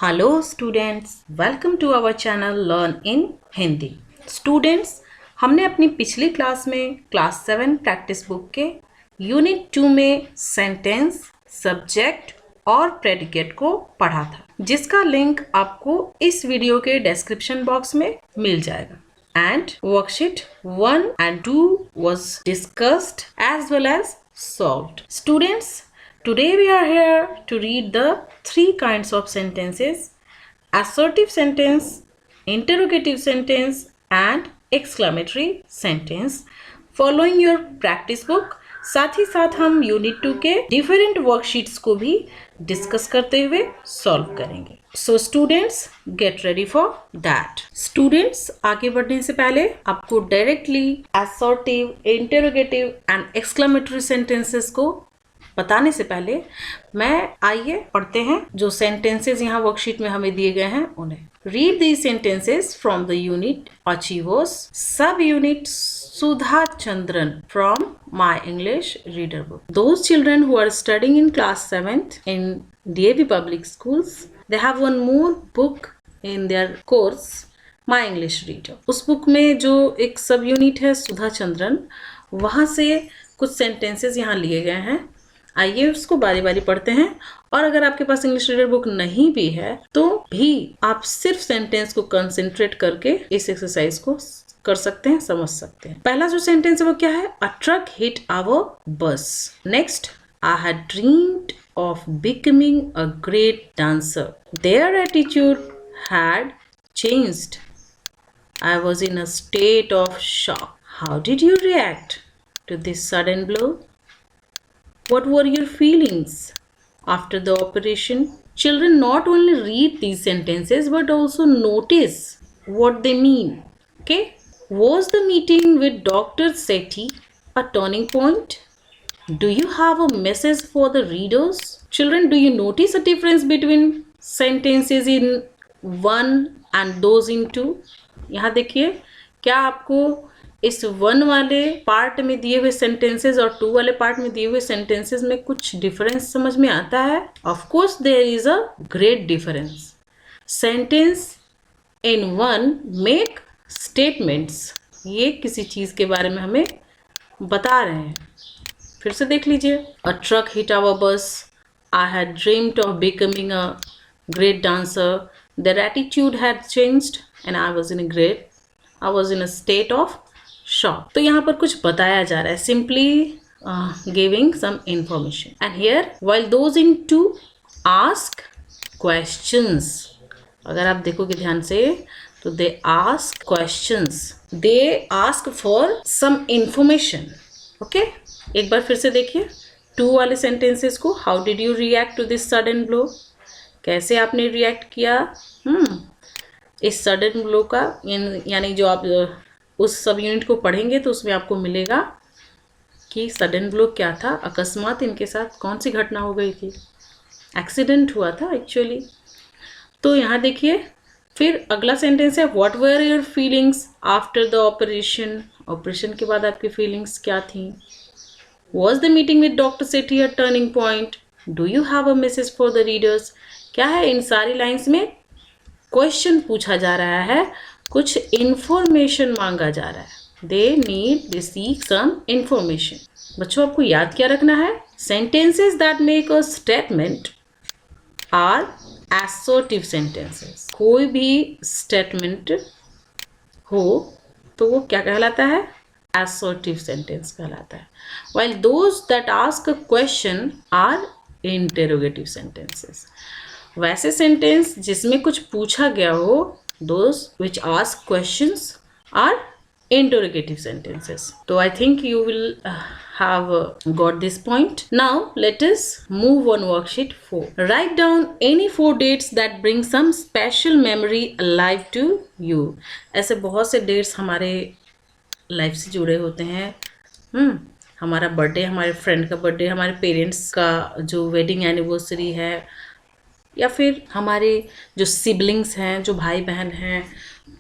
Hello students, welcome to our channel learn in Hindi. Students, हमने अपनी पिछली क्लास में क्लास 7 प्रैक्टिस बुक के यूनिट 2 में सेंटेंस, सब्जेक्ट और प्रेडिकेट को पढ़ा था, जिसका लिंक आपको इस वीडियो के डिस्क्रिप्शन बॉक्स में मिल जाएगा। And worksheet 1 and 2 was discussed as well as solved. Students, today we are here to read the 3 kinds of sentences: assertive sentence, interrogative sentence and exclamatory sentence, following your practice book. साथ ही साथ हम unit 2 के different worksheets को भी discuss करते हुए solve करेंगे। So students, get ready for that. Students, आगे बढ़ने से पहले आपको directly assertive, interrogative and exclamatory sentences को बताने से पहले आइए पढ़ते हैं जो सेंटेंसेस यहाँ वर्कशीट में हमें दिए गए हैं उन्हें। Read these sentences from the unit Achievers, sub-unit Sudha Chandran from My English Reader Book. Those children who are studying in class 7th in DAV Public Schools, they have one more book in their course, My English Reader. उस book में जो एक सब unit है सुधा चंद्रन, वहाँ से कुछ sentences यहाँ लिए गए हैं। आइए उसको बारी बारी पढ़ते हैं। और अगर आपके पास इंग्लिश रीडर बुक नहीं भी है तो भी आप सिर्फ सेंटेंस को कंसंट्रेट करके इस एक्सरसाइज को कर सकते हैं, समझ सकते हैं। पहला जो सेंटेंस है वो क्या है? A truck hit our bus. Next, I had dreamed of becoming a great dancer. Their attitude had changed. I was in a state of shock. How did you react to this sudden blow? What were your feelings after the operation? Children not only read these sentences but also notice what they mean. Okay? Was the meeting with Dr. Sethi a turning point? Do you have a message for the readers? Children, do you notice a difference between sentences in 1 and those in 2? यहाँ देखिए, क्या आपको इस 1 वाले part में दिए हुए sentences और 2 वाले पार्ट में दिए हुए सेंटेंसेस में कुछ डिफरेंस समझ में आता है? Of course there is a great difference. Sentence in 1 make statements, ये किसी चीज के बारे में हमें बता रहे हैं। फिर से देख लीजिए। अ truck hit our bus. I had dreamed of becoming a great dancer. Their attitude had changed and I was in a state of shock. तो यहाँ पर कुछ बताया जा रहा है, simply giving some information. And here while those in 2 ask questions, अगर आप देखोगे ध्यान से तो they ask questions, they ask for some information. Okay, एक बार फिर से देखिए 2 वाले सेंटेंसेस को। How did you react to this sudden blow? कैसे आपने रिएक्ट किया इस सडन ब्लो का? यानी जो आप उस सब यूनिट को पढ़ेंगे तो उसमें आपको मिलेगा कि सडन ब्लो क्या था, अकस्मात इनके साथ कौन सी घटना हो गई थी, एक्सीडेंट हुआ था एक्चुअली। तो यहाँ देखिए, फिर अगला सेंटेंस है what were your feelings after the operation. Operation के बाद आपकी फीलिंग्स क्या थी? Was the meeting with doctor Sethi a turning point? Do you have a message for the readers? क्या है, इन सारी लाइन्स में क्वेश्चन पूछा जा रहा है, कुछ इंफॉर्मेशन मांगा जा रहा है। They need receive some information. बच्चों, आपको याद क्या रखना है? Sentences that make a statement are assertive sentences. कोई भी स्टेटमेंट हो तो वो क्या कहलाता है? असर्टिव सेंटेंस कहलाता है। While those that ask a question are interrogative sentences. वैसे सेंटेंस जिसमें कुछ पूछा गया हो, those which ask questions are interrogative sentences. So I think you will have got this point. Now let us move on worksheet 4. Write down any 4 dates that bring some special memory alive to you. ऐसे बहुत से dates हमारे life से जुड़े होते हैं। हमारा birthday, हमारे फ्रेंड का बर्थडे, हमारे पेरेंट्स का जो वेडिंग एनिवर्सरी है, या फिर हमारे जो सिबलिंग्स हैं, जो भाई बहन हैं,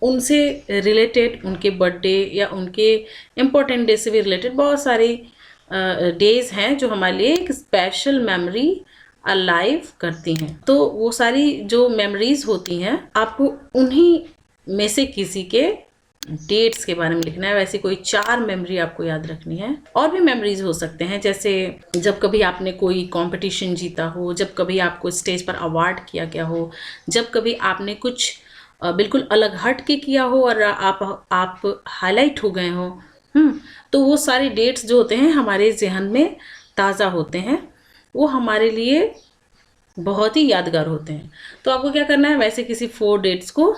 उनसे रिलेटेड उनके बर्थडे या उनके इम्पोर्टेंट डे से भी रिलेटेड बहुत सारी डेज हैं जो हमारे लिए एक स्पेशल मेमोरी अलाइव करती हैं। तो वो सारी जो मेमोरीज होती हैं आपको उन्हीं में से किसी के डेट्स के बारे में लिखना है। वैसे कोई 4 मेमोरी आपको याद रखनी है। और भी मेमोरीज हो सकते हैं, जैसे जब कभी आपने कोई कंपटीशन जीता हो, जब कभी आपको स्टेज पर अवार्ड किया गया हो, जब कभी आपने कुछ बिल्कुल अलग हट के किया हो और आप हाईलाइट हो गए हो। तो वो सारे डेट्स जो होते हैं हमारे जहन में ताज़ा होते हैं, वो हमारे लिए बहुत ही यादगार होते हैं। तो आपको क्या करना है, वैसे किसी 4 डेट्स को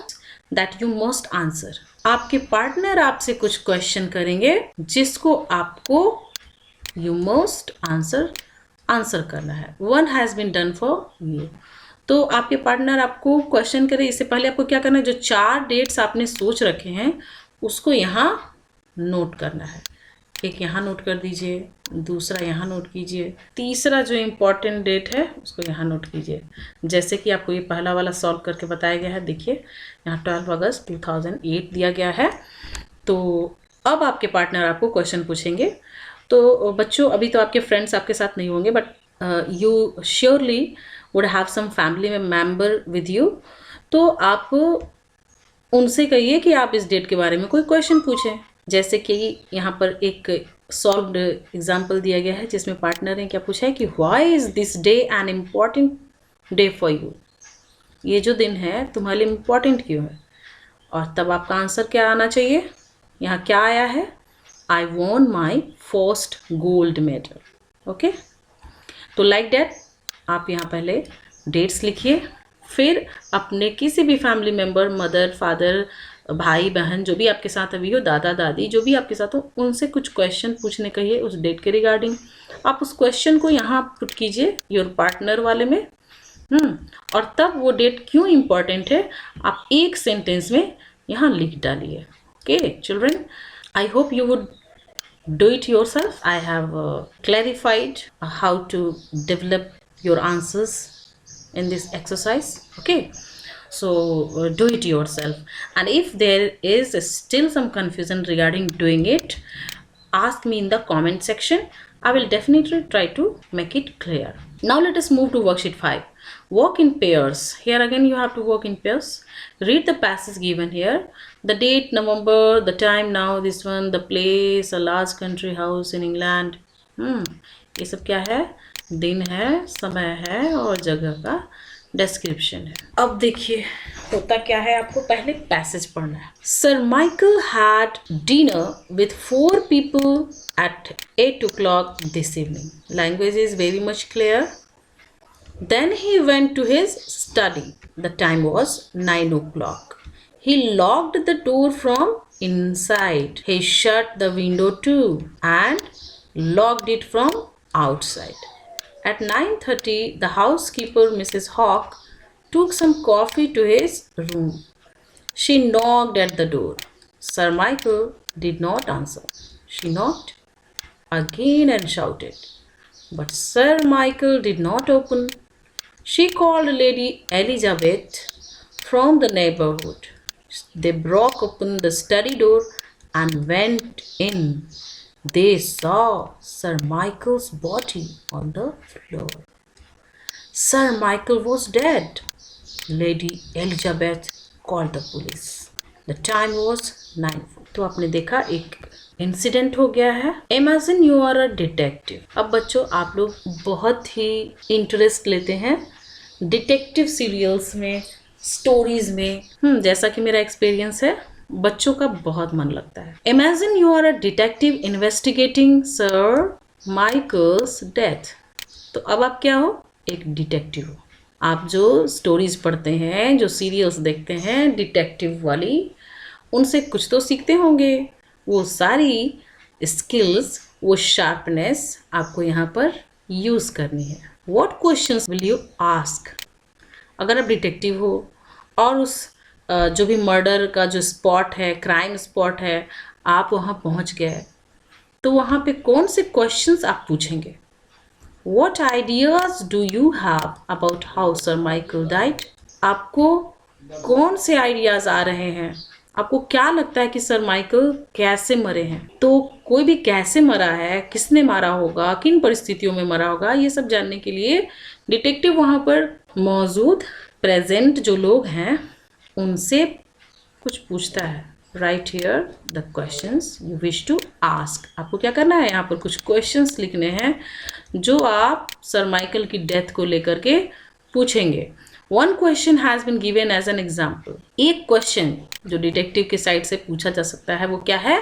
दैट यू मस्ट आंसर। आपके पार्टनर आपसे कुछ क्वेश्चन करेंगे जिसको आपको यू मस्ट आंसर करना है। 1 has been done for you. तो आपके पार्टनर आपको क्वेश्चन करे, इससे पहले आपको क्या करना है, जो 4 डेट्स आपने सोच रखे हैं उसको यहाँ नोट करना है। एक यहाँ नोट कर दीजिए, दूसरा यहाँ नोट कीजिए, तीसरा जो इम्पोर्टेंट डेट है उसको यहाँ नोट कीजिए। जैसे कि आपको ये पहला वाला सॉल्व करके बताया गया है, देखिए यहाँ 12 अगस्त 2008 दिया गया है। तो अब आपके पार्टनर आपको क्वेश्चन पूछेंगे। तो बच्चों, अभी तो आपके फ्रेंड्स आपके साथ नहीं होंगे, but you surely would have some family member with you. तो आप उनसे कहिए कि आप इस डेट के बारे में कोई क्वेश्चन पूछें। जैसे कि यहाँ पर एक सॉल्व्ड एग्जाम्पल दिया गया है जिसमें पार्टनर ने क्या पूछा है कि why is this day an important day for you. ये जो दिन है तुम्हारे लिए इम्पॉर्टेंट क्यों है। और तब आपका आंसर क्या आना चाहिए, यहाँ क्या आया है, I won my first gold medal. Okay, तो लाइक डैट आप यहाँ पहले डेट्स लिखिए, फिर अपने किसी भी फैमिली मेम्बर, मदर, फादर, भाई बहन, जो भी आपके साथ अभी हो, दादा दादी, जो भी आपके साथ हो, उनसे कुछ क्वेश्चन पूछने कहिए उस डेट के रिगार्डिंग। आप उस क्वेश्चन को यहाँ पुट कीजिए योर पार्टनर वाले में। और तब वो डेट क्यों इम्पॉर्टेंट है आप एक सेंटेंस में यहाँ लिख डालिए। Okay children, I hope you would do it yourself. I have clarified how to develop your answers in this exercise. Okay, so do it yourself, and if there is still some confusion regarding doing it, ask me in the comment section. I will definitely try to make it clear. Now let us move to worksheet 5. Work in pairs. Here again you have to work in pairs. Read the passage given here. The date November, the time now this one, the place a large country house in England. ये सब क्या है, दिन है, समय है और जगह का डिस्क्रिप्शन है। अब देखिए होता क्या है, आपको पहले पैसेज पढ़ना है। Sir Michael had dinner with 4 people at 8 o'clock this evening. Language is very much clear. Then he went to his study. The time was 9 o'clock. He locked the door from inside. He shut the window too and locked it from outside. At 9:30, the housekeeper, Mrs. Hawk, took some coffee to his room. She knocked at the door. Sir Michael did not answer. She knocked again and shouted, but Sir Michael did not open. She called Lady Elizabeth from the neighborhood. They broke open the study door and went in. They saw Sir Michael's body on the floor. Sir Michael was dead. Lady Elizabeth called the police. The time was 9. तो आपने देखा एक incident हो गया है। Imagine you are a detective. अब बच्चों आप लोग बहुत ही इंटरेस्ट लेते हैं डिटेक्टिव सीरियल्स में, स्टोरीज में। जैसा कि मेरा एक्सपीरियंस है, बच्चों का बहुत मन लगता है। Imagine you are a detective investigating sir Michael's death. तो अब आप क्या हो, एक डिटेक्टिव हो। आप जो स्टोरीज पढ़ते हैं, जो सीरियल्स देखते हैं डिटेक्टिव वाली, उनसे कुछ तो सीखते होंगे। वो सारी स्किल्स, वो शार्पनेस आपको यहाँ पर यूज़ करनी है। What questions will you ask. अगर आप डिटेक्टिव हो और उस जो भी मर्डर का जो स्पॉट है, क्राइम स्पॉट है, आप वहाँ पहुँच गए, तो वहाँ पे कौन से क्वेश्चंस आप पूछेंगे। What ideas do you have about how Sir Michael died? आपको कौन से आइडियाज़ आ रहे हैं आपको क्या लगता है कि सर माइकल कैसे मरे हैं? तो कोई भी कैसे मरा है, किसने मारा होगा, किन परिस्थितियों में मरा होगा, ये सब जानने के लिए डिटेक्टिव वहां पर मौजूद प्रेजेंट जो लोग हैं उनसे कुछ पूछता है। Write here the questions you wish to ask. आपको क्या करना है, यहाँ पर कुछ क्वेश्चंस लिखने हैं जो आप सर माइकल की डेथ को लेकर के पूछेंगे। One question has been given as an example. एक क्वेश्चन जो डिटेक्टिव के साइड से पूछा जा सकता है वो क्या है,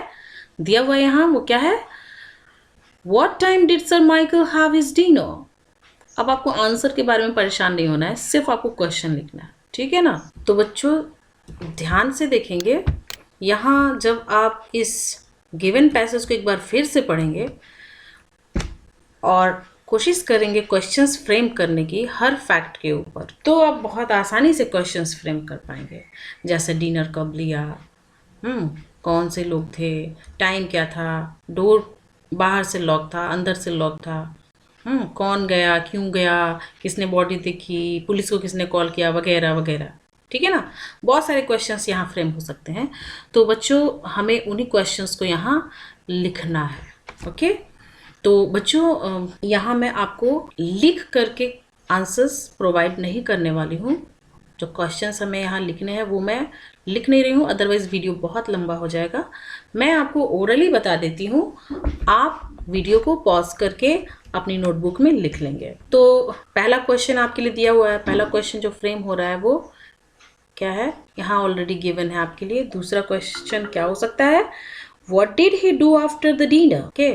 दिया हुआ यहाँ, वो क्या है, what time did sir Michael have his dinner. अब आपको आंसर के बारे में परेशान नहीं होना है, सिर्फ आपको क्वेश्चन लिखना है, ठीक है ना। तो बच्चों ध्यान से देखेंगे, यहाँ जब आप इस गिवन पैसेज को एक बार फिर से पढ़ेंगे और कोशिश करेंगे क्वेश्चंस फ्रेम करने की हर फैक्ट के ऊपर, तो आप बहुत आसानी से क्वेश्चंस फ्रेम कर पाएंगे। जैसे डिनर कब लिया, कौन से लोग थे, टाइम क्या था, डोर बाहर से लॉक था अंदर से लॉक था, कौन गया, क्यों गया, किसने बॉडी देखी, पुलिस को किसने कॉल किया, वगैरह वगैरह, ठीक है ना। बहुत सारे क्वेश्चंस यहाँ फ्रेम हो सकते हैं। तो बच्चों हमें उन्हीं क्वेश्चंस को यहाँ लिखना है। ओके, तो बच्चों यहाँ मैं आपको लिख करके आंसर्स प्रोवाइड नहीं करने वाली हूँ। जो क्वेश्चंस हमें यहाँ लिखने हैं वो मैं लिख नहीं रही हूँ, अदरवाइज वीडियो बहुत लंबा हो जाएगा। मैं आपको ओरली बता देती हूँ, आप वीडियो को पॉज करके अपनी नोटबुक में लिख लेंगे। तो पहला क्वेश्चन आपके लिए दिया हुआ है, पहला क्वेश्चन जो फ्रेम हो रहा है वो क्या है, यहाँ ऑलरेडी गिवन है आपके लिए। दूसरा क्वेश्चन क्या हो सकता है, what did he do after the dinner. Okay,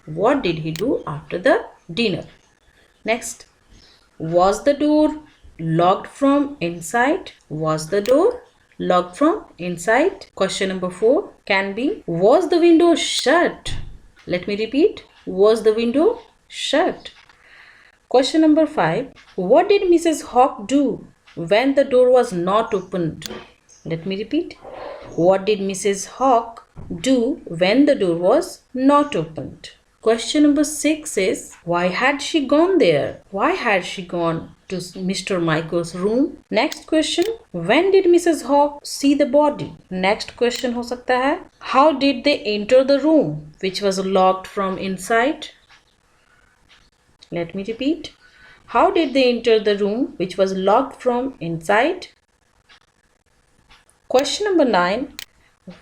what did he do after the dinner. Next, was the door locked from inside? Was the door locked from inside? Question number 4 can be, was the window shut? Let me repeat, was the window shut? Question number 5, what did Mrs. Hawk do when the door was not opened? Let me repeat, what did Mrs. Hawk do when the door was not opened? Question number 6 is, why had she gone there? Why had she gone to Mr. Michael's room? Next question, when did Mrs. Hawk see the body? Next question हो सकता है, how did they enter the room which was locked from inside? Let me repeat, how did they enter the room which was locked from inside? Question number 9,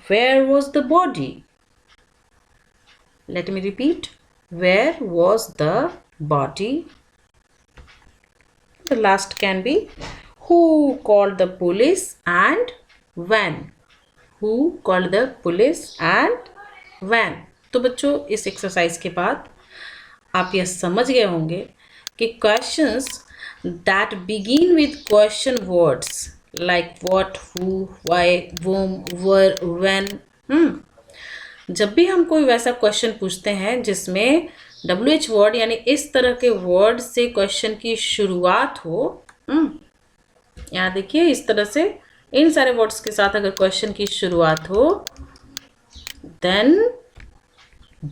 where was the body? Let me repeat, where was the body? The last can be, who called the police and when? Who called the police and when? तो बच्चों इस exercise के बाद आप यह समझ गए होंगे कि questions that begin with question words like what, who, why, whom, where, when, जब भी हम कोई वैसा क्वेश्चन पूछते हैं जिसमें WH वर्ड यानी इस तरह के वर्ड से क्वेश्चन की शुरुआत हो, यहाँ देखिए इस तरह से इन सारे वर्ड्स के साथ अगर क्वेश्चन की शुरुआत हो, then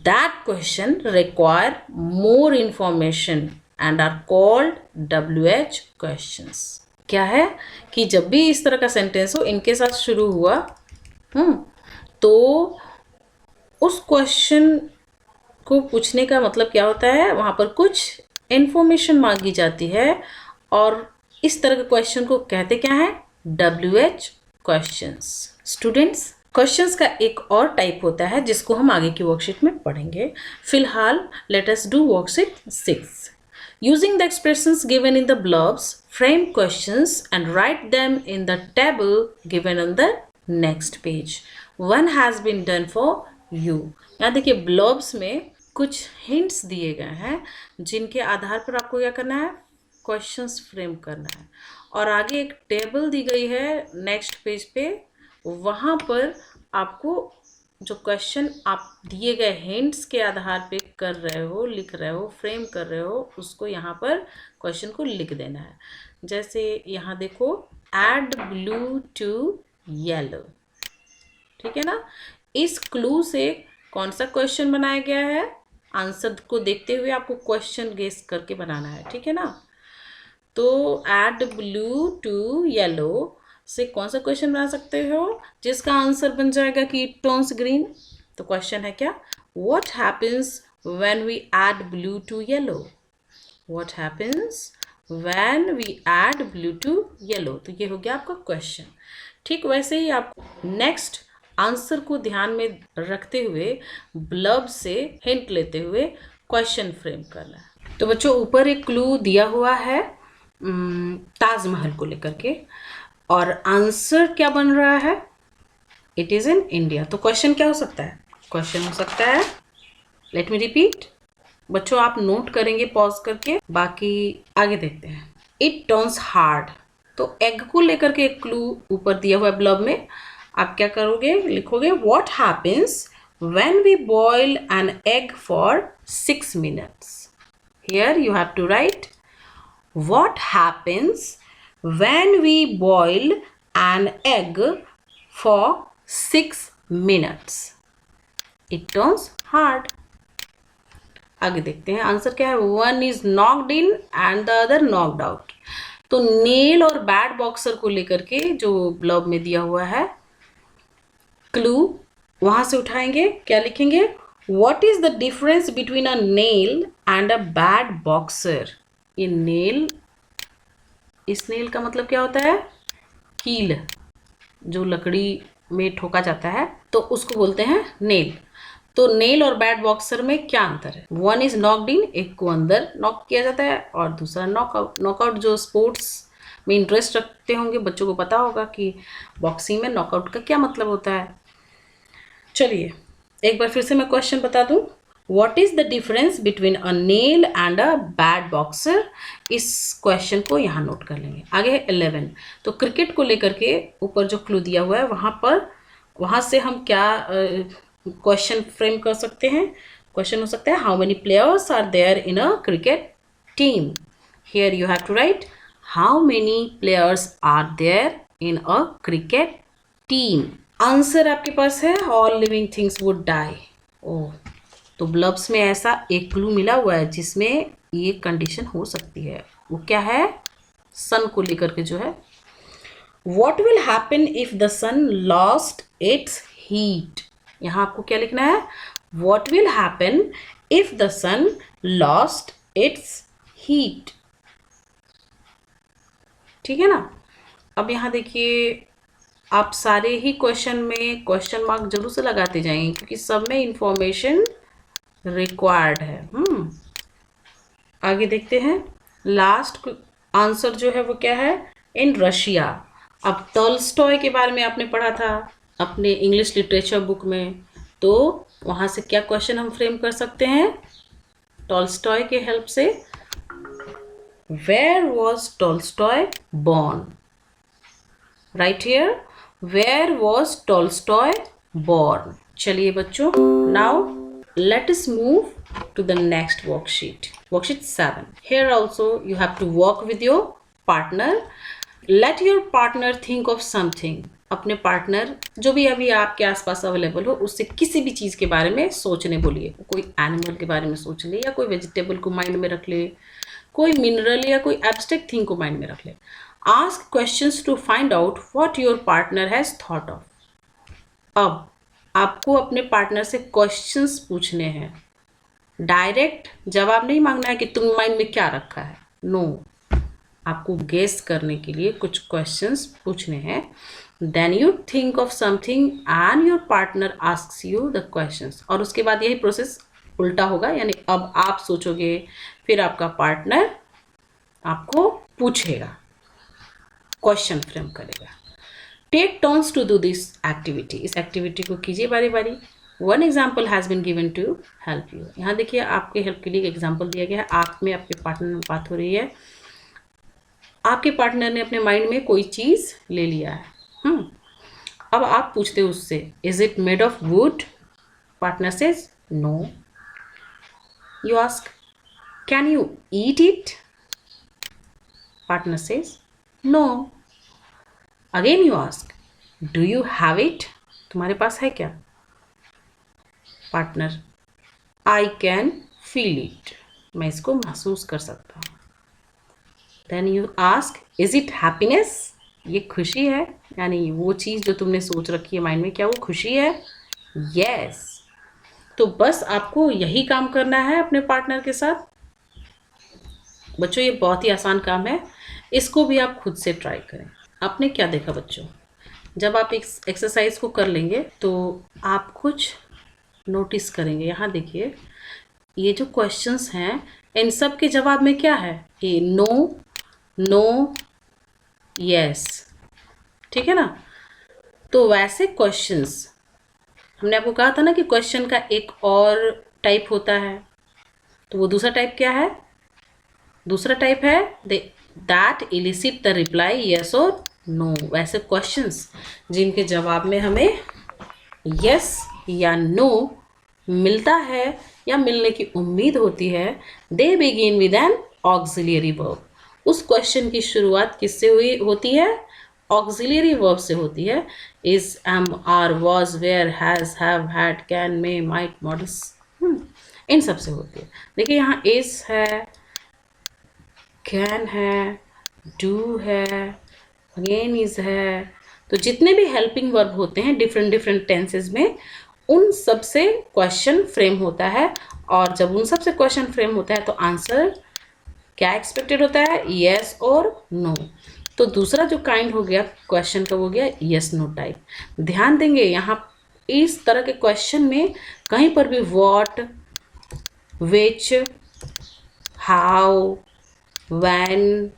that question require more information and are called WH questions। क्या है कि जब भी इस तरह का सेंटेंस हो इनके साथ शुरू हुआ, तो उस क्वेश्चन को पूछने का मतलब क्या होता है, वहाँ पर कुछ इंफॉर्मेशन मांगी जाती है और इस तरह के क्वेश्चन को कहते क्या है, WH क्वेश्चंस। स्टूडेंट्स क्वेश्चंस का एक और टाइप होता है जिसको हम आगे की वर्कशीट में पढ़ेंगे। फिलहाल let us do worksheet 6। Using the expressions given in the blurbs, frame questions and write them in the table given on the next page. One has been done for you. यहाँ देखिए ब्लर्ब्स में कुछ hints दिए गए हैं जिनके आधार पर आपको क्या करना है, क्वेश्चंस फ्रेम करना है। और आगे एक टेबल दी गई है नेक्स्ट पेज पे, वहाँ पर आपको जो क्वेश्चन आप दिए गए हिंट्स के आधार पे कर रहे हो, लिख रहे हो, फ्रेम कर रहे हो, उसको यहाँ पर क्वेश्चन को लिख देना है। जैसे यहाँ देखो, एड ब्लू टू येलो, ठीक है ना। इस क्लू से कौन सा क्वेश्चन बनाया गया है, आंसर को देखते हुए आपको क्वेश्चन गेस करके बनाना है, ठीक है ना। तो एड ब्लू टू येलो से कौन सा क्वेश्चन बना सकते हो जिसका आंसर बन जाएगा कि इट टर्न्स ग्रीन? तो क्वेश्चन है क्या? What happens when we add blue to yellow? What happens when we add blue to yellow? तो ये हो गया आपका क्वेश्चन। ठीक वैसे ही आप नेक्स्ट आंसर को ध्यान में रखते हुए ब्लब से हिंट लेते हुए क्वेश्चन फ्रेम करना है। तो बच्चों ऊपर एक क्लू दिया हुआ है ताजमहल को लेकर के, और आंसर क्या बन रहा है? It is in India. तो क्वेश्चन क्या हो सकता है? क्वेश्चन हो सकता है, लेट मी रिपीट। बच्चों आप नोट करेंगे पॉज करके, बाकी आगे देखते हैं। It turns hard. तो एग को लेकर के एक क्लू ऊपर दिया हुआ है ब्लब में। आप क्या करोगे? लिखोगे what happens when we boil an egg for 6 minutes. Here you have to write what happens when we boil an egg for 6 minutes. It turns hard. आगे देखते हैं आंसर क्या है। One is knocked in and the other knocked out. तो nail और bat boxer को लेकर के जो ब्लब में दिया हुआ है क्लू, वहां से उठाएंगे, क्या लिखेंगे? What is the difference between a nail and a bat boxer? ये नेल, इस नेल का मतलब क्या होता है? कील, जो लकड़ी में ठोका जाता है तो उसको बोलते हैं नेल। तो नेल और बैट बॉक्सर में क्या अंतर है? वन इज नॉक्ड इन, एक को अंदर नॉक किया जाता है, और दूसरा नॉकआउट। नॉकआउट जो स्पोर्ट्स में इंटरेस्ट रखते होंगे बच्चों को पता होगा कि बॉक्सिंग में नॉकआउट का क्या मतलब होता है। चलिए एक बार फिर से मैं क्वेश्चन बता दूं। What is the difference between a nail and a bat boxer? इस क्वेश्चन को यहाँ नोट कर लेंगे। आगे है 11। तो क्रिकेट को लेकर के ऊपर जो क्लू दिया हुआ है वहाँ से हम क्या क्वेश्चन फ्रेम कर सकते हैं? क्वेश्चन हो सकता है how many players are there in a cricket team? Here you have to write how many players are there in a cricket team. Answer आपके पास है all living things would die. Oh, तो blurbs में ऐसा एक clue मिला हुआ है जिसमें ये कंडीशन हो सकती है। वो क्या है? सन को लेकर के जो है। What will happen if the sun lost its heat? यहाँ आपको क्या लिखना है? What will happen if the sun lost its heat? ठीक है ना? अब यहाँ देखिए, आप सारे ही क्वेश्चन में क्वेश्चन मार्क जरूर से लगाते जाएंगे क्योंकि सब में इंफॉर्मेशन रिक्वायर्ड है। आगे देखते हैं। लास्ट आंसर जो है वो क्या है? In Russia. अब टॉल्स्टॉय के बारे में आपने पढ़ा था अपने इंग्लिश लिटरेचर बुक में, तो वहाँ से क्या क्वेश्चन हम फ्रेम कर सकते हैं टॉल्स्टॉय के हेल्प से? Where was Tolstoy born? Write here, where was Tolstoy born? चलिए बच्चों, now let us move to the next worksheet. Worksheet 7. Here also you have to work with your partner. Let your partner think of something. अपने partner जो भी अभी आपके आसपास available हो उससे किसी भी चीज़ के बारे में सोचने बोलिए। कोई एनिमल के बारे में सोच ले, या कोई वेजिटेबल को माइंड में रख ले, कोई मिनरल या कोई एब्स्ट्रैक्ट थिंग को माइंड में रख ले। Ask questions to find out what your partner has thought of. अब आपको अपने पार्टनर से क्वेश्चंस पूछने हैं। डायरेक्ट जवाब नहीं मांगना है कि तुम माइंड में क्या रखा है। नो, आपको गेस करने के लिए कुछ क्वेश्चंस पूछने हैं। Then you think of something and your partner asks you the questions. और उसके बाद यही प्रोसेस उल्टा होगा, यानी अब आप सोचोगे, फिर आपका पार्टनर आपको पूछेगा, क्वेश्चन फ्रेम करेगा। Take turns to do this activity. इस एक्टिविटी को कीजिए बारी बारी। One example has been given to help you. यहाँ देखिए आपके हेल्प के लिए एग्जाम्पल दिया गया है। आप में आपके पार्टनर में बात हो रही है, आपके पार्टनर ने अपने माइंड में कोई चीज़ ले लिया है। अब आप पूछते हो उससे, is it made of wood? Partner says no. You ask, can you eat it? Partner says no. Again you ask, do you have it? तुम्हारे पास है क्या? Partner, I can feel it. मैं इसको महसूस कर सकता हूँ। Then you ask, is it happiness? ये खुशी है? यानी वो चीज़ जो तुमने सोच रखी है माइंड में, क्या वो खुशी है? यस। तो बस आपको यही काम करना है अपने पार्टनर के साथ। बच्चों ये बहुत ही आसान काम है, इसको भी आप खुद से ट्राई करें। आपने क्या देखा बच्चों, जब आप इस एक्सरसाइज को कर लेंगे तो आप कुछ नोटिस करेंगे। यहाँ देखिए, ये जो क्वेश्चंस हैं इन सब के जवाब में क्या है? ये नो, नो, यस, ठीक है ना। तो वैसे क्वेश्चंस हमने आपको कहा था ना कि क्वेश्चन का एक और टाइप होता है, तो वो दूसरा टाइप क्या है? दूसरा टाइप है that illicit the reply yes और नो। वैसे क्वेश्चंस जिनके जवाब में हमें यस या नो मिलता है या मिलने की उम्मीद होती है, they begin with an auxiliary verb. उस क्वेश्चन की शुरुआत किससे होती है? ऑक्सिलियरी वर्ब से होती है। Is, am, are, was, were, has, have, had, can, may, might, modals, इन सब से होती है। देखिए यहाँ इज है, कैन है, डू है, अगेन इज है। तो जितने भी हेल्पिंग वर्ब होते हैं डिफरेंट डिफरेंट टेंसेस में, उन सब से क्वेश्चन फ्रेम होता है। और जब उन सब से क्वेश्चन फ्रेम होता है तो आंसर क्या एक्सपेक्टेड होता है? यस और नो। तो दूसरा जो काइंड हो गया क्वेश्चन का, वो गया यस नो टाइप। ध्यान देंगे यहाँ इस तरह के क्वेश्चन में कहीं पर भी व्हाट, विच, हाउ, व्हेन,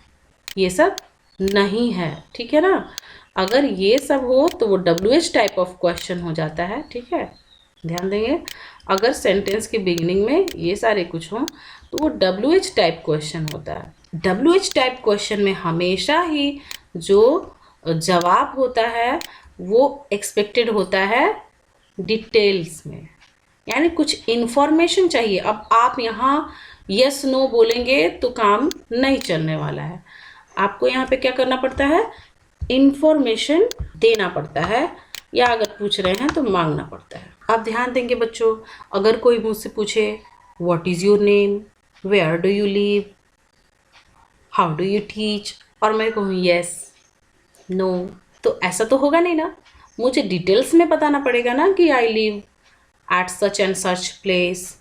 ये सब नहीं है, ठीक है ना। अगर ये सब हो तो वो WH टाइप ऑफ क्वेश्चन हो जाता है, ठीक है। ध्यान देंगे, अगर सेंटेंस के बिगिनिंग में ये सारे कुछ हों तो वो WH टाइप क्वेश्चन होता है। WH टाइप क्वेश्चन में हमेशा ही जो जवाब होता है वो एक्सपेक्टेड होता है डिटेल्स में, यानी कुछ इन्फॉर्मेशन चाहिए। अब आप यहाँ यस नो बोलेंगे तो काम नहीं चलने वाला है। आपको यहाँ पे क्या करना पड़ता है? इन्फॉर्मेशन देना पड़ता है, या अगर पूछ रहे हैं तो मांगना पड़ता है। आप ध्यान देंगे बच्चों, अगर कोई मुझसे पूछे what is your name, where do you live, how do you teach, और मैं कहूँ यस, नो, तो ऐसा तो होगा नहीं ना। मुझे डिटेल्स में बताना पड़ेगा ना कि I live at such and such place,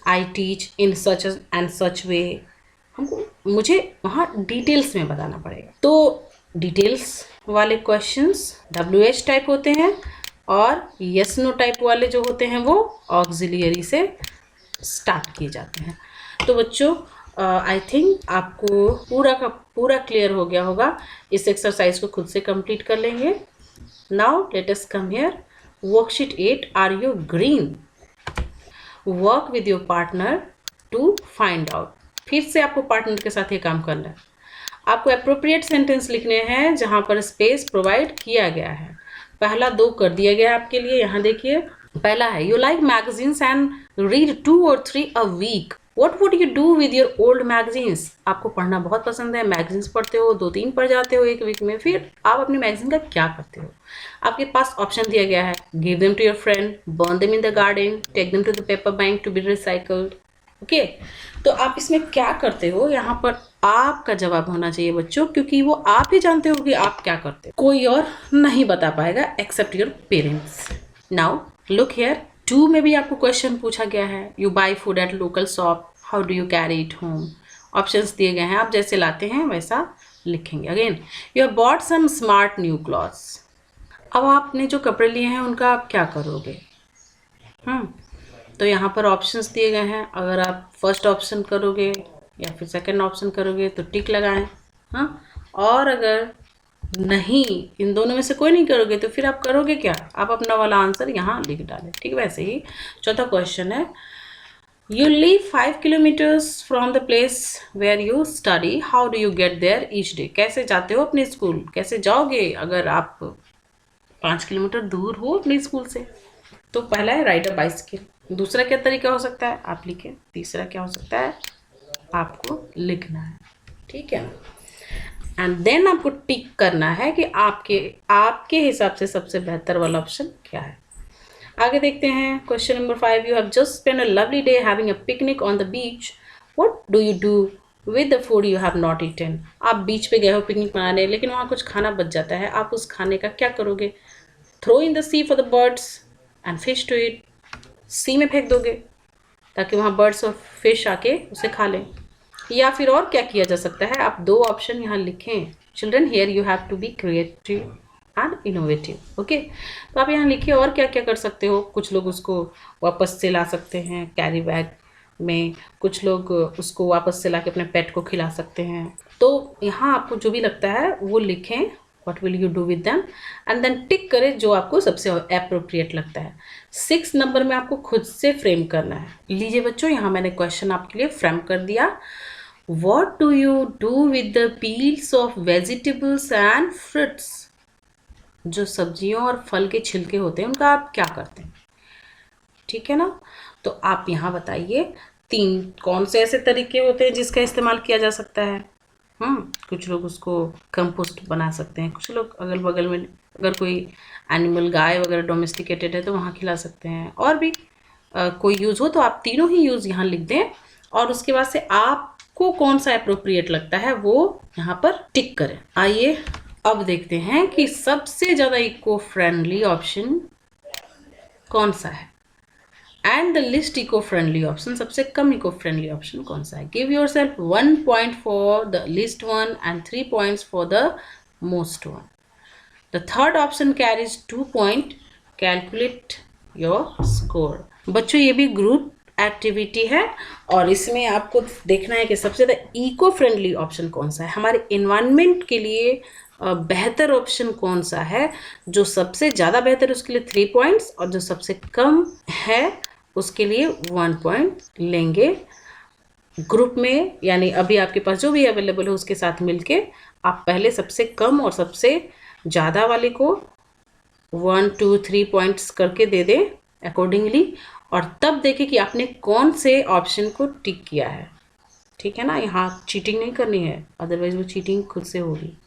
I teach in such and such way. मुझे वहाँ डिटेल्स में बताना पड़ेगा। तो डिटेल्स वाले क्वेश्चंस WH टाइप होते हैं, और यस नो टाइप वाले जो होते हैं वो ऑक्सिलियरी से स्टार्ट किए जाते हैं। तो बच्चों आई थिंक आपको पूरा का पूरा क्लियर हो गया होगा। इस एक्सरसाइज को खुद से कंप्लीट कर लेंगे। Now let us come here, worksheet 8, are you green? Work with your partner to find out. फिर से आपको पार्टनर के साथ ये काम करना है। आपको अप्रोप्रिएट सेंटेंस लिखने हैं जहाँ पर स्पेस प्रोवाइड किया गया है। पहला 2 कर दिया गया है आपके लिए। यहाँ देखिए, पहला है you like magazines and read 2 or 3 a week. What would you do with your old magazines? आपको पढ़ना बहुत पसंद है, मैगजीन्स पढ़ते हो, 2-3 पढ़ जाते हो एक वीक में। फिर आप अपनी मैगजीन का क्या करते हो? आपके पास ऑप्शन दिया गया है, give them to your friend, burn them in the garden, take them to the paper bank to be recycled. Okay, तो आप इसमें क्या करते हो? यहाँ पर आपका जवाब होना चाहिए बच्चों, क्योंकि वो आप ही जानते हो कि आप क्या करते हो, कोई और नहीं बता पाएगा except your parents. Now look here, 2 में भी आपको क्वेश्चन पूछा गया है, you buy food at local shop, how do you carry it home. Options दिए गए हैं, आप जैसे लाते हैं वैसा लिखेंगे। Again, you have bought some smart new clothes. अब आपने जो कपड़े लिए हैं उनका आप क्या करोगे? तो यहाँ पर ऑप्शंस दिए गए हैं। अगर आप फर्स्ट ऑप्शन करोगे या फिर सेकंड ऑप्शन करोगे तो टिक लगाएं, और अगर नहीं, इन दोनों में से कोई नहीं करोगे तो फिर आप करोगे क्या? आप अपना वाला आंसर यहाँ लिख डालें, ठीक। वैसे ही चौथा क्वेश्चन है, you live 5 kilometres from the place where you study, how do you get there each day. कैसे जाते हो अपने स्कूल, कैसे जाओगे अगर आप 5 किलोमीटर दूर हो अपने स्कूल से? तो पहला है राइड अ बाइसिकल। दूसरा क्या तरीका हो सकता है? आप लिखें। तीसरा क्या हो सकता है? आपको लिखना है, ठीक है। एंड देन आपको टिक करना है कि आपके हिसाब से सबसे बेहतर वाला ऑप्शन क्या है। आगे देखते हैं question number 5, you have just spend a lovely day having a picnic on the beach, what do you do with the food you have not eaten. आप बीच पे गए हो पिकनिक मनाने, लेकिन वहाँ कुछ खाना बच जाता है, आप उस खाने का क्या करोगे? Throw in the sea for the birds and fish to eat. Sea में फेंक दोगे ताकि वहाँ बर्ड्स और फिश आके उसे खा लें। या फिर और क्या किया जा सकता है? आप दो ऑप्शन यहाँ लिखें। Children, here you have to be creative and innovative. Okay, तो आप यहाँ लिखिए और क्या क्या कर सकते हो। कुछ लोग उसको वापस से ला सकते हैं कैरी बैग में, कुछ लोग उसको वापस से ला के अपने पेट को खिला सकते हैं। तो यहाँ आपको जो भी लगता है वो लिखें, what will you do with them, and then टिक करें जो आपको सबसे अप्रोप्रिएट लगता है। 6 नंबर में आपको खुद से फ्रेम करना है। लीजिए बच्चों, यहाँ मैंने क्वेश्चन आपके लिए फ्रेम कर दिया। What do you do with the peels of vegetables and fruits? जो सब्जियों और फल के छिलके होते हैं उनका आप क्या करते हैं? ठीक है ना? तो आप यहाँ बताइए 3 कौन से ऐसे तरीके होते हैं जिसका इस्तेमाल किया जा सकता है। कुछ लोग उसको कंपोस्ट बना सकते हैं, कुछ लोग अगल बगल में अगर कोई एनिमल गाय वगैरह डोमेस्टिकेटेड है तो वहाँ खिला सकते हैं। और भी कोई यूज़ हो तो आप तीनों ही यूज़ यहाँ लिख दें, और उसके बाद से आपको कौन सा अप्रोप्रिएट लगता है वो यहाँ पर टिक करें। आइए अब देखते हैं कि सबसे ज़्यादा इको फ्रेंडली ऑप्शन कौन सा है, and the least eco friendly option, सबसे कम इको फ्रेंडली ऑप्शन कौन सा है। Give yourself 1 point for the least one and 3 points for the most one. The third option carries 2 point. Calculate your score. बच्चों, ये भी group activity है और इसमें आपको देखना है कि सबसे ज़्यादा इको फ्रेंडली ऑप्शन कौन सा है, हमारे इन्वायरमेंट के लिए बेहतर ऑप्शन कौन सा है। जो सबसे ज़्यादा बेहतर है उसके लिए 3 पॉइंट्स, और जो सबसे कम है उसके लिए 1 पॉइंट लेंगे। ग्रुप में यानी अभी आपके पास जो भी अवेलेबल है उसके साथ मिलके आप पहले सबसे कम और सबसे ज़्यादा वाले को 1, 2, 3 पॉइंट्स करके दे दें अकॉर्डिंगली, और तब देखें कि आपने कौन से ऑप्शन को टिक किया है। ठीक है ना? यहाँ चीटिंग नहीं करनी है, अदरवाइज वो चीटिंग खुद से होगी।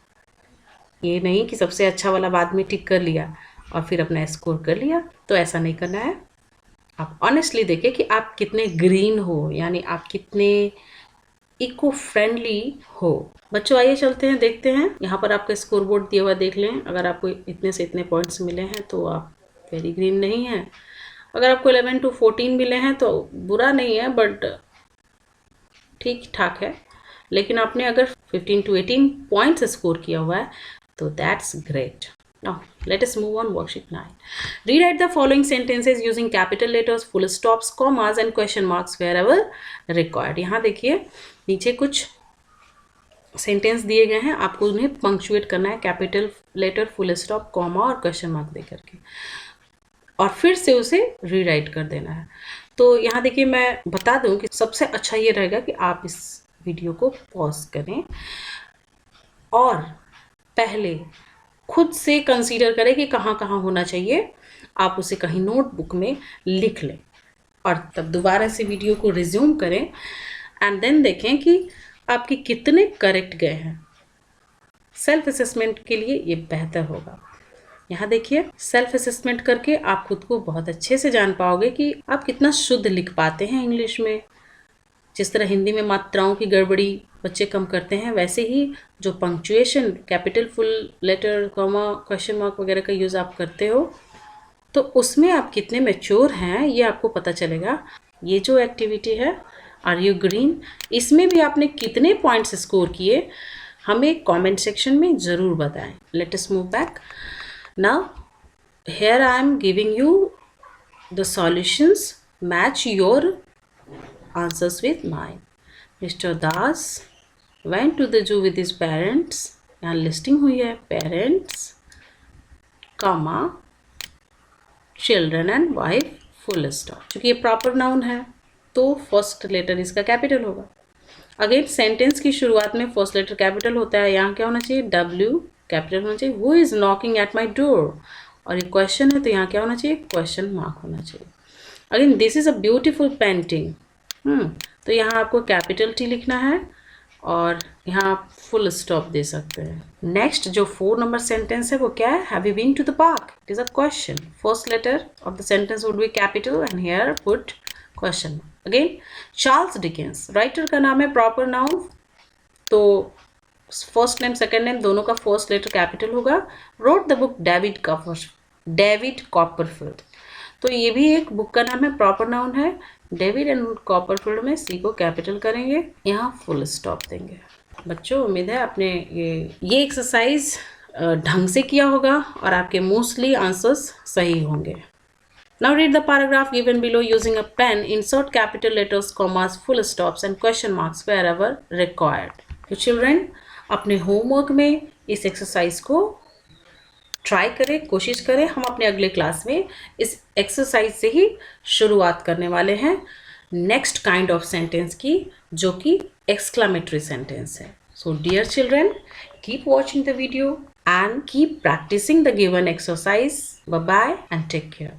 ये नहीं कि सबसे अच्छा वाला बाद में टिक कर लिया और फिर अपना स्कोर कर लिया, तो ऐसा नहीं करना है। आप ऑनेस्टली देखें कि आप कितने ग्रीन हो, यानी आप कितने इको फ्रेंडली हो। बच्चों आइए चलते हैं, देखते हैं। यहाँ पर आपका स्कोर बोर्ड दिया हुआ देख लें। अगर आपको इतने से इतने पॉइंट्स मिले हैं तो आप वेरी ग्रीन नहीं हैं। अगर आपको 11 to 14 मिले हैं तो बुरा नहीं है, बट ठीक ठाक है। लेकिन आपने अगर 15 to 18 पॉइंट्स स्कोर किया हुआ है तो that's great. Now, let us move on worksheet 9. Rewrite the following sentences using capital letters, full stops, commas and question marks wherever required. यहाँ देखिए नीचे कुछ सेंटेंस दिए गए हैं, आपको उन्हें पंक्चुएट करना है capital letter, full stop, comma और क्वेश्चन मार्क दे करके, और फिर से उसे रीराइट कर देना है। तो यहाँ देखिए मैं बता दूँ कि सबसे अच्छा ये रहेगा कि आप इस वीडियो को पॉज करें और पहले खुद से कंसीडर करें कि कहाँ कहाँ होना चाहिए। आप उसे कहीं नोटबुक में लिख लें और तब दोबारा से वीडियो को रिज्यूम करें एंड देन देखें कि आपके कितने करेक्ट गए हैं। सेल्फ असेसमेंट के लिए ये बेहतर होगा। यहाँ देखिए सेल्फ असेसमेंट करके आप खुद को बहुत अच्छे से जान पाओगे कि आप कितना शुद्ध लिख पाते हैं इंग्लिश में। जिस तरह हिंदी में मात्राओं की गड़बड़ी बच्चे कम करते हैं, वैसे ही जो punctuation, capital, full letter, comma, question mark वगैरह का यूज़ आप करते हो, तो उसमें आप कितने मैच्योर हैं ये आपको पता चलेगा। ये जो एक्टिविटी है आर यू ग्रीन, इसमें भी आपने कितने पॉइंट्स स्कोर किए हमें कमेंट सेक्शन में ज़रूर बताएं। Let us move back now. Here I am giving you the solutions, match your answers with mine. Mr. Das went to the zoo with his parents. यहाँ लिस्टिंग हुई है parents, comma, children and wife, full stop. चूँकि ये proper noun है तो first letter इसका capital होगा। Again sentence की शुरुआत में फर्स्ट लेटर कैपिटल होता है। यहाँ क्या होना चाहिए? W कैपिटल होना चाहिए। Who is knocking at my door? और ये क्वेश्चन है तो यहाँ क्या होना चाहिए? क्वेश्चन मार्क होना चाहिए। Again this is a beautiful painting, तो यहाँ आपको कैपिटल टी लिखना है और यहाँ आप फुल स्टॉप दे सकते हैं। नेक्स्ट जो 4 नंबर सेंटेंस है वो क्या है? Have you been to the park? It is a question. First letter of the sentence would be capital and here put question. Again Charles Dickens, writer का नाम है, प्रॉपर नाउन तो first name second name दोनों का first letter capital होगा। Wrote the book David Copperfield. तो ये भी एक बुक का नाम है, प्रॉपर नाउन है। डेविड एंड कॉपरफील्ड में सी को कैपिटल करेंगे, यहाँ फुल स्टॉप देंगे। बच्चों उम्मीद है आपने ये एक्सरसाइज ढंग से किया होगा और आपके मोस्टली आंसर्स सही होंगे। Now read the paragraph given below using a pen. Insert capital letters, commas, full stops and question marks wherever required. तो children अपने होमवर्क में इस एक्सरसाइज को ट्राई करें, कोशिश करें। हम अपने अगले क्लास में इस एक्सरसाइज से ही शुरुआत करने वाले हैं नेक्स्ट काइंड ऑफ सेंटेंस की, जो कि एक्सक्लामेटरी सेंटेंस है। So dear children, keep watching the video and keep practicing the given exercise. Bye bye and take care.